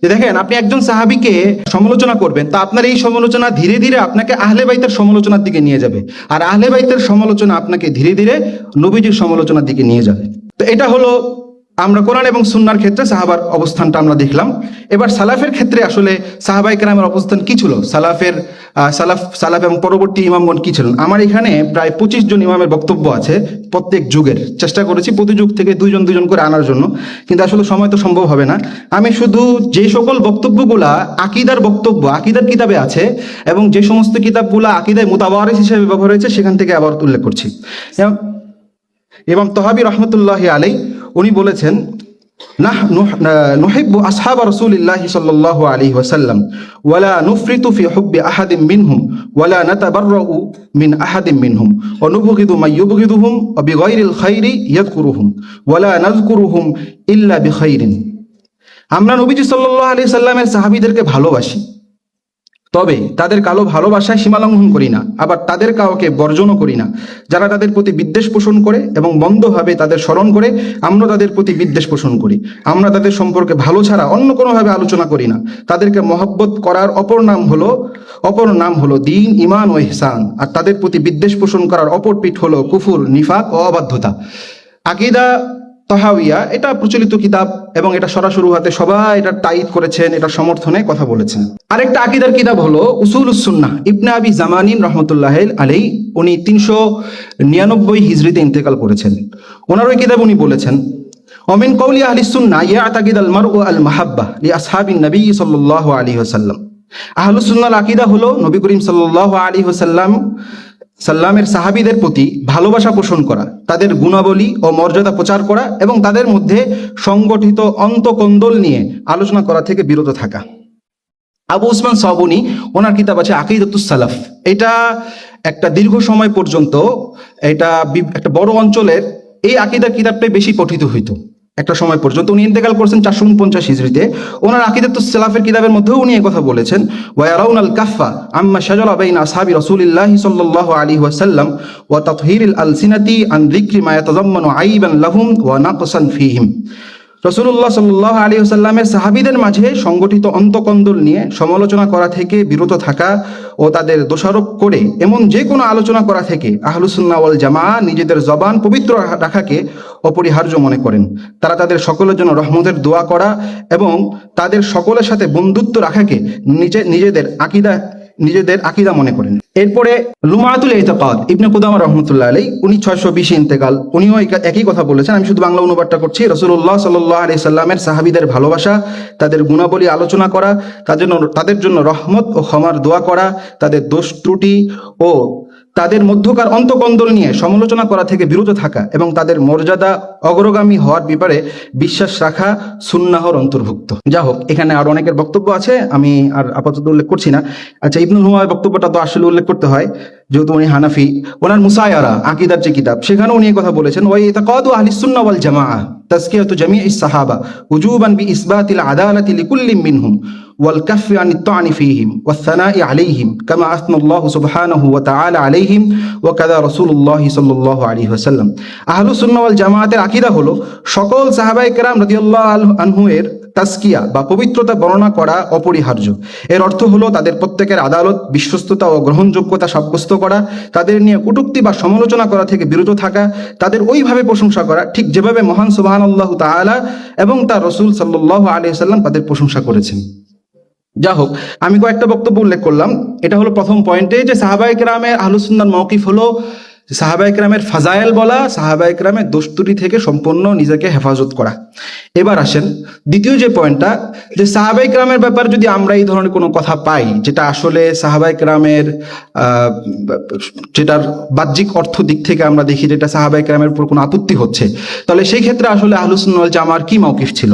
যে দেখেন, আপনি একজন সাহাবীকে সমালোচনা করবেন, তা আপনার এই সমালোচনা ধীরে ধীরে আপনাকে আহলে বাইতের সমালোচনার দিকে নিয়ে যাবে, আর আহলে বাইতের সমালোচনা আপনাকে ধীরে ধীরে নবীজির সমালোচনার দিকে নিয়ে যাবে। তো এটা হলো আমরা কোরআন এবং সুন্নাহর ক্ষেত্রে সাহাবার অবস্থানটা আমরা দেখলাম। এবার সালাফের ক্ষেত্রে আসলে সাহাবায়ে কেরামের অবস্থান কি ছিল, সালাফ এবং পরবর্তী ইমামগণ কি ছিলেন। আমার এখানে প্রায় 25 জন ইমামের বক্তব্য আছে প্রত্যেক যুগের। চেষ্টা করেছি প্রতি যুগ থেকে দুইজন দুইজন করে আনার জন্য, কিন্তু আসলে সময় তো সম্ভব হবে না। আমি শুধু যে সকল বক্তব্যগুলা আকিদার বক্তব্য, আকিদার কিতাবে আছে এবং যে সমস্ত কিতাবগুলা আকিদায় মুতাওয়ারিস হিসেবে ব্যবহার হয়েছে সেখান থেকে আবার উল্লেখ করছি। ইমাম তহাবী রহমতুল্লাহি আলাইহি উনি বলেছেন, নুহিব্বু আসহাব রাসূলিল্লাহি সাল্লাল্লাহু আলাইহি ওয়াসাল্লাম ওয়ালা নুফরিতু ফি হুব্বি আহাদিন মিনহুম ওয়ালা নাতাবাররাউ মিন আহাদিন মিনহুম ওয়া নুবগিদু মান ইউবগিদুহুম ওয়া বিগাইরিল খাইরি ইয়াযকুরুহুম ওয়ালা নাযকুরুহুম ইল্লা বিখাইরিন। আমরা নবীজি সাল্লাল্লাহু আলাইহি সাল্লামের সাহাবীদেরকে ভালোবাসি, তবে তাদের কালো ভালোবাসায় সীমালঙ্ঘন করি না, আবার তাদের কাউকে বর্জনও করি না। যারা তাদের প্রতি বিদ্বেষ পোষণ করে এবং মন্দভাবে তাদের স্মরণ করে, আমরা তাদের প্রতি বিদ্বেষ পোষণ করি। আমরা তাদের সম্পর্কে ভালো ছাড়া অন্য কোনোভাবে আলোচনা করি না। তাদেরকে মহব্বত করার অপর নাম হলো দ্বীন, ঈমান ও ইহসান। আর তাদের প্রতি বিদ্বেষ পোষণ করার অপর পিঠ হলো কুফর, নিফাক ও অবাধ্যতা। আকিদা তহাউইয়া এটা প্রচলিত কিতাব এবং এটা সরাসরি হাতে সবাই এটা তাইদ করেছেন, এটা সমর্থনে কথা বলেছেন। আরেকটা আকিদার কিতাব হলো উসুলুস সুন্নাহ, ইবনে আবি জামানিন রহমতুল্লাহ আলাইহি। উনি 399 হিজরিতে ইন্তেকাল করেছেন। ওনার ওই কিতাব উনি বলেছেন, ওমিন কওলি আহলিস সুন্নাহ ইয়াতাকিদ আল মারউ আল মাহাব্বাহ লি আসহাবিন নবী সাল্লাল্লাহু আলাইহি ওয়াসাল্লাম। আহলুস সুন্নাহর আকীদা হলো নবী করিম সাল্লাল্লাহু আলাইহি ওয়াসাল্লামের সাহাবীদের প্রতি ভালোবাসা পোষণ করা, তাদের গুণাবলী ও মর্যাদা প্রচার করা এবং তাদের মধ্যে সংগঠিত অন্তকন্দল নিয়ে আলোচনা করা থেকে বিরত থাকা। আবু উসমান সাবুনি ওনার কিতাব আছে আকীদাতুস সালাফ। এটা একটা দীর্ঘ সময় পর্যন্ত এটা একটা বড় অঞ্চলের এই আকীদার কিতাবটাই বেশি পঠিত হইতো। একটা সময় পর্যন্ত উনি ইন্তেকাল করেছেন 449 হিজরিতে। ওনার আকীদাতুস সালাফের কিতাবের মধ্যেও উনি এই কথা বলেছেন, ওয়া ইয়ারাউনাল কাফফা আম্মা শাজারা বাইনা আসহাবি রাসূলিল্লাহি সাল্লাল্লাহু আলাইহি ওয়াসাল্লাম ওয়া তাতহীরিল আলসিনাতি আন যিকরি মা ইয়াতাযাম্মানু আইবান লাহুম ওয়া নাকসান ফীহিম। রাসূলুল্লাহ সাল্লাল্লাহু আলাইহি ওয়াসাল্লামের সাহাবীদের মাঝে সংগঠিত অন্তকন্দল নিয়ে সমালোচনা করা থেকে বিরত থাকা ও তাদের দোষারোপ করে এমন যে কোনো আলোচনা করা থেকে আহলুস সুন্নাহ ওয়াল জামাআহ নিজেদের জবান পবিত্র রাখাকে অপরিহার্য মনে করেন। তারা তাদের সকলের জন্য রহমতের দোয়া করা এবং তাদের সকলের সাথে বন্ধুত্ব রাখাকে নিজেদের আকীদা মনে করেন। এরপরে লুমাতুল ইতিকাদ, ইবনে কুদামা রাহমাতুল্লাহ আলাইহি, উনি 620 ইন্তেকাল। উনিও একই কথা বলেছেন। আমি শুধু বাংলা অনুবাদটা করছি। রাসূলুল্লাহ সাল্লাল্লাহু আলাইহি সাল্লামের সাহাবীদের ভালোবাসা, তাদের গুণাবলী আলোচনা করা, তাদের জন্য রহমত ও ক্ষমার দোয়া করা, তাদের দোষ ত্রুটি ও তাদের মধ্যকার অন্তকন্দল নিয়ে সমালোচনা করা থেকে বিরত থাকা এবং তাদের মর্যাদা অগ্রগামী হওয়ার ব্যাপারে বিশ্বাস রাখা সুন্নাহর অন্তর্ভুক্ত। যা হোক, এখানে আর অনেকের বক্তব্য আছে, আমি আর আপাতত উল্লেখ করছি না। আচ্ছা, ইবনুল হুমায়ুনের বক্তব্যটা তো আসলে উল্লেখ করতে হয়, যেহেতু উনি হানাফি। ওনার মুসায়ারা আকিদার যে কিতাব, সেখানে উনি কথা বলেছেন, ওয়া ইতাকাদু আহলিস সুন্নাহ ওয়াল জামাআহ তাজকিয়াতু জামিইস সাহাবা উজুবান বিইসবাতিল আদালাতি লিকুল্লিন মিনহুম ওয়াল কাফফি আনিত তা'নি ফীহিম ওয়াস সানাই আলাইহিম কামা আসনাল্লাহু সুবহানাহু ওয়া তাআলা আলাইহিম ওয়া কাযা রাসূলুল্লাহ সাল্লাল্লাহু আলাইহি ওয়াসাল্লাম। আহলুস সুন্নাহ ওয়াল জামাআতের আকীদা হলো সকল সাহাবায়ে কেরাম রাদিয়াল্লাহু আনহুয়ের তাজকিয়া বা পবিত্রতা বর্ণনা করা অপরিহার্য। এর অর্থ হলো তাদের প্রত্যেকের আদালত, বিশ্বস্ততা ও গ্রহণযোগ্যতা সাব্যস্ত করা, তাদের নিয়ে কটূক্তি বা সমালোচনা করা থেকে বিরত থাকা, তাদের ওইভাবে প্রশংসা করা ঠিক যেভাবে মহান সুবহানাল্লাহু তাআলা এবং তার রাসূল সাল্লাল্লাহু আলাইহি ওয়াসাল্লাম তাদের প্রশংসা করেছেন। যা হোক, আমি কয়েকটা বক্তব্য উল্লেখ করলাম। এটা হলো প্রথম পয়েন্টে, যে সাহাবায়ে কেরামের আহলুস সুন্নাহর মওকিফ হলো সাহাবায়ে কেরামের ফাজায়েল বলা, সাহাবায়ে কেরামের দোষত্রুটি থেকে সম্পূর্ণ নিজেকে হেফাজত করা। এবার আসেন দ্বিতীয় যে পয়েন্টটা, যে সাহাবায়ে কেরামের ব্যাপারে যদি আমরা এই ধরনের কোনো কথা পাই যেটা আসলে সাহাবায়ে কেরামের যেটার বাহ্যিক অর্থ দিক থেকে আমরা দেখি যেটা সাহাবায়ে কেরামের উপর কোনো আপত্তি হচ্ছে, তাহলে সেই ক্ষেত্রে আসলে আহলুস সুন্নাহ ওয়াল জামাআর কি মওকিফ ছিল।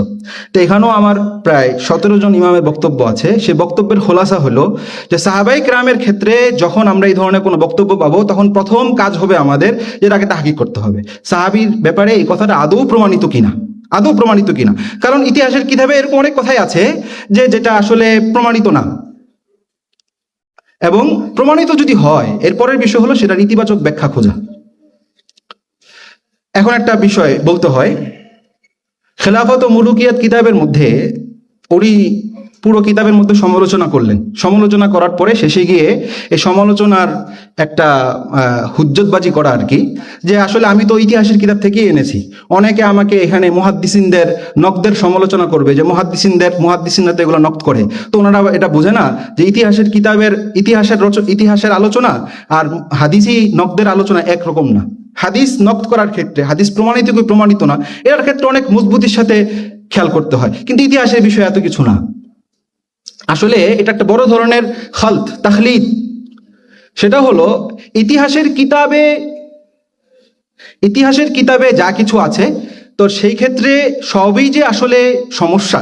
তো এখানেও আমার প্রায় 17 জন ইমামের বক্তব্য আছে। সে বক্তব্যের খোলাসা হলো যে সাহাবায়ে কেরামের ক্ষেত্রে যখন আমরা এই ধরনের কোনো বক্তব্য পাবো, তখন প্রথম কাজ হবে আমাদের যেটাকে তাহকিক করতে হবে, সাহাবীর ব্যাপারে এই কথাটা আদৌ প্রমাণিত কিনা। কারণ ইতিহাসের কিতাবে এরকম অনেক কথাই আছে যেটা আসলে প্রমাণিত না, এবং প্রমাণিত যদি হয় এরপরের বিষয় হলো সেটার ইতিবাচক ব্যাখ্যা খোঁজা। এখন একটা বিষয় বলতে হয়, খেলাফত ও মুলুকিয়াত কিতাবের মধ্যে উনি পুরো কিতাবের মধ্যে সমালোচনা করলেন। সমালোচনা করার পরে শেষে গিয়ে এই সমালোচনার একটা হুজ্জতবাজি করা আর কি, যে আসলে আমি তো ইতিহাসের কিতাব থেকেই এনেছি। অনেকে আমাকে এখানে মুহাদ্দিসিনদের নকদের সমালোচনা করবে, যে মুহাদ্দিসিনরা তো এগুলো নকদ করে। তো ওনারা এটা বোঝে না যে ইতিহাসের আলোচনা আর হাদিসি নকদের আলোচনা একরকম না। হাদিস নকদ করার ক্ষেত্রে, হাদিস প্রমাণিত কি প্রমাণিত না, এর ক্ষেত্রে অনেক মজবুতির সাথে খেয়াল করতে হয়, কিন্তু ইতিহাসের বিষয়ে এত কিছু না। আসলে এটা একটা বড় ধরনের খালত, তাখলিদ। সেটা হলো ইতিহাসের কিতাবে যা কিছু আছে, তো সেই ক্ষেত্রে সবই যে আসলে সমস্যা।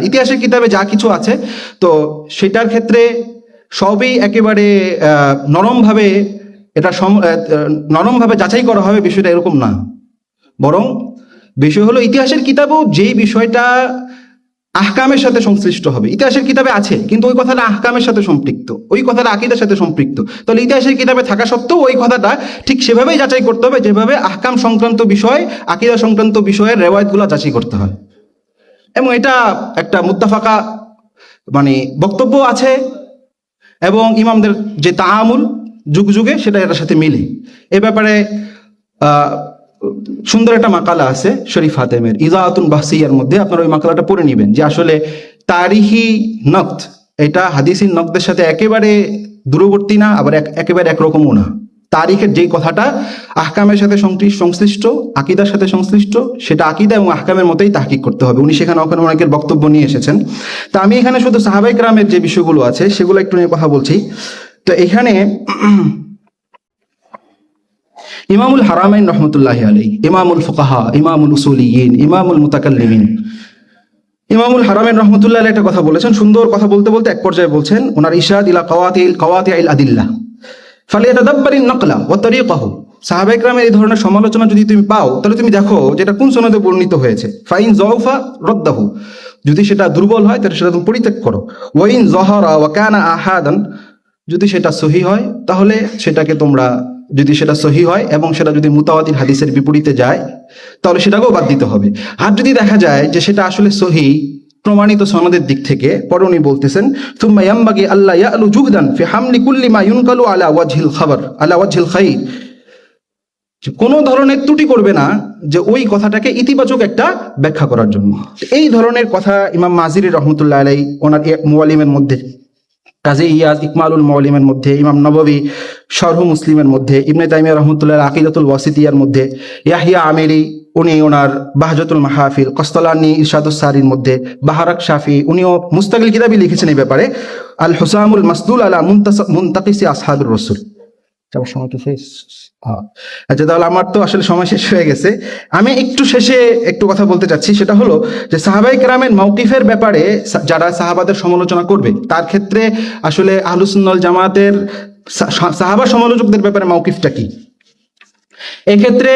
ইতিহাসের কিতাবে যা কিছু আছে, তো সেটার ক্ষেত্রে সবই একেবারে নরমভাবে যাচাই করা হবে, বিষয়টা এরকম না। বরং বিষয় হলো ইতিহাসের কিতাবেও যেই বিষয়টা আহকামের সাথে সংশ্লিষ্ট হবে, ইতিহাসের কিতাবে আছে কিন্তু ওই কথাটা আহকামের সাথে সম্পৃক্ত, ওই কথাটা আকীদার সাথে সম্পৃক্ত, তাহলে ইতিহাসের কিতাবে থাকা সত্ত্বেও ওই কথাটা ঠিক সেভাবেই যাচাই করতে হবে যেভাবে আহকাম সংক্রান্ত বিষয়, আকীদা সংক্রান্ত বিষয়ের রেওয়ায়েতগুলো যাচাই করতে হয়। এবং এটা একটা মুত্তাফাকা বক্তব্য আছে, এবং ইমামদের যে তাআমুল যুগ যুগে সেটা এটার সাথে মিলে। এ ব্যাপারে সুন্দর একটা মাকালা আছে শরীফ হাতেমের ইজাআতুন বাহসিয়ার মধ্যে, আপনারা ওই মাকালাটা পড়ে নেবেন, যে আসলে তারিখি নকদ এটা হাদিসি নকদের সাথে একেবারে দূরবর্তী না, আবার একেবারে একরকমও না। তারিখের যেই কথাটা আহকামের সাথে সংশ্লিষ্ট, আকীদার সাথে সংশ্লিষ্ট, সেটা আকীদা এবং আহকামের মতোই তাহকিক করতে হবে। উনি সেখানে অনেকের বক্তব্য নিয়ে এসেছেন। তা আমি এখানে শুধু সাহাবায়ে কেরামের যে বিষয়গুলো আছে সেগুলো একটু নিয়ে কথা বলছি। তো এখানে ইমামুল হারামাইন রহমতুল্লাহি আলাইহি, ইমামুল ফুকাহা, ইমামুল উসুলিয়িন, ইমামুল মুতাকাল্লিমিন, ইমামুল হারামাইন রহমতুল্লাহি আলাইহি একটা কথা বলেছেন। সুন্দর কথা বলতে বলতে এক পর্যায়ে বলছেন, ওনার ইরশাদ ইলা কাওয়াতিআল আদিল্লাহ ফালিয়াতাদাব্বারিন নাকলা ওয়া তারিকাহু। সাহাবায়ে কেরামের এই ধরনের সমালোচনা যদি তুমি পাও, তাহলে তুমি দেখো যেটা কোন সনদে বর্ণিত হয়েছে। ফাইন যাওফা রাদ্দাহু, যদি সেটা দুর্বল হয় তাহলে সেটা তুমি পরিত্যাগ করো। ওয়াইন যাহারা ওয়া কানা আহাদান, যদি সেটা সহি হয় তাহলে সেটাকে তোমরা, যদি সেটা সহি হয় এবং সেটা যদি মুতাওয়াতির হাদিসের বিপরীতে যায় তাহলে সেটাকেও বাদ দিতে হবে। আর যদি দেখা যায় যে সেটা আসলে সহি প্রমাণিত সনদের দিক থেকে, পরে উনি বলতেছেন সুম্মা ইয়ামবাগি আল্লা ইয়ালু জুহদান ফি হামলি কুল্লি মা ইউনকালু আলা ওয়াজহিল খাইর, কোনো ধরনের ত্রুটি করবে না যে ওই কথাটাকে ইতিবাচক একটা ব্যাখ্যা করার জন্য। এই ধরনের কথা ইমাম মাজিরি রহমতুল্লাহ আলাইহি ওনার মুআল্লিমের মধ্যে, কাজী ইয়াজ ইকমালুল মুআল্লিমের মধ্যে, ইমাম নববী শরহ মুসলিমের মধ্যে, ইবনে তাইমিয়া রহমতুল্লাহ আকিদাতুল ওয়াসিতিয়ার মধ্যে, ইয়াহিয়া আমিরি উনি ওনার বাহজাতুল মাহফিল, কস্তালানি ইরশাদুস সারির মধ্যে, বাহারাক শাফি উনিও মুস্তাকিল কিতাবই লিখেছেন এই ব্যাপারে, আল হুসামুল মাসদুল আলা মুনতাকিসি আসহাবুর রাসূল। সময় তো শেষ। আচ্ছা, তাহলে আমার তো আসলে সময় শেষ হয়ে গেছে। আমি শেষে একটু কথা বলতে চাচ্ছি, সেটা হলো যে সাহাবায়ে কেরামের মাওকিফের ব্যাপারে যারা সাহাবাদের সমালোচনা করবে, তার ক্ষেত্রে আসলে আহলুস সুন্নাহ ওয়াল জামাতের সাহাবা সমালোচকদের ব্যাপারে মাওকিফটা কি। এক্ষেত্রে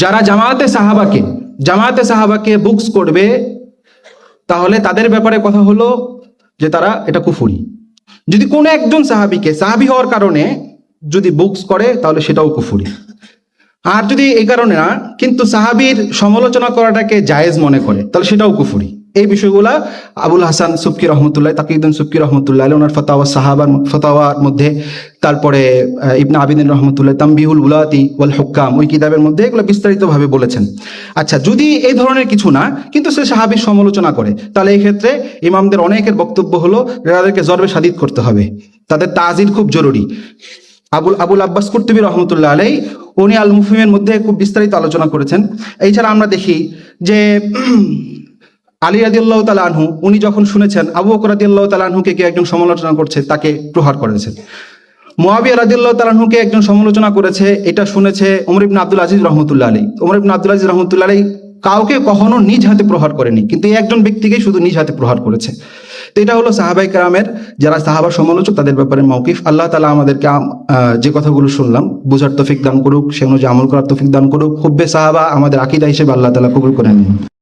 যারা জামায়াতে সাহাবাকে বুকস করবে, তাহলে তাদের ব্যাপারে কথা হলো যে তারা এটা কুফরি। যদি কোনো একজন সাহাবি হওয়ার কারণে যদি বুকস করে তাহলে সেটাও কুফরি। আর যদি এই কারণে না, কিন্তু সাহাবীর সমালোচনা করাটাকে জায়েজ মনে করে, তাহলে সেটাও কুফরি। এই বিষয়গুলা আবুল হাসান সুবকি রহমতুল্লাহ, তাকিউদ্দিন সুবকি রহমতুল্লাহ ওনার ফতাওয়ার মধ্যে, তারপরে ইবনে আবিদিন রহমতুল্লাহ তামবিহুল উলাতি ওয়াল হুক্কাম ওই কিতাবের মধ্যে এগুলো বিস্তারিতভাবে বলেছেন। আচ্ছা, যদি এই ধরনের কিছু না, কিন্তু সে সাহাবীর সমালোচনা করে, তাহলে এই ক্ষেত্রে ইমামদের অনেকের বক্তব্য হলো তাদেরকে জরবে শাদীদ করতে হবে, তাদের তাজিল খুব জরুরি। আবুল আব্বাস কুরতুবী রহমতুল্লাহ আলাইহি উনি আল মুফহিমের মধ্যে খুব বিস্তারিত আলোচনা করেছেন। এছাড়া আমরা দেখি যে আলী রাদিয়াল্লাহু তাআলা আনহু উনি যখন শুনেছেন আবু বকর রাদিয়াল্লাহু তাআলা আনহুকে কেউ একজন সমালোচনা করছে, তাকে প্রহার করেছেন। মুআবিয়া রাদিয়াল্লাহু তাআলা আনহুকে একজন সমালোচনা করেছে, এটা শুনেছে ওমর ইবনে আব্দুল আজিজ রহমতুল্লাহ আলাইহি। ওমর ইবনে আব্দুল আজিজ রহমতুল্লাহ আলাইহি কাউকে কখনো নিজ হাতে প্রহার করেনি, কিন্তু এই একজন ব্যক্তিকে শুধু নিজ হাতে প্রহার করেছে। তো এটা হলো সাহাবায়ে কেরামের, যারা সাহাবা সমালোচক, তাদের ব্যাপারে মাওকিফ। আল্লাহ তাআলা আমাদেরকে যে কথাগুলো শুনলাম বোঝার তৌফিক দান করুক, সে অনুযায়ী আমল করার তৌফিক দান করুক। হুব্বে সাহাবা আমাদের আকীদা হিসেবে আল্লাহ তাআলা কবুল করে নিন।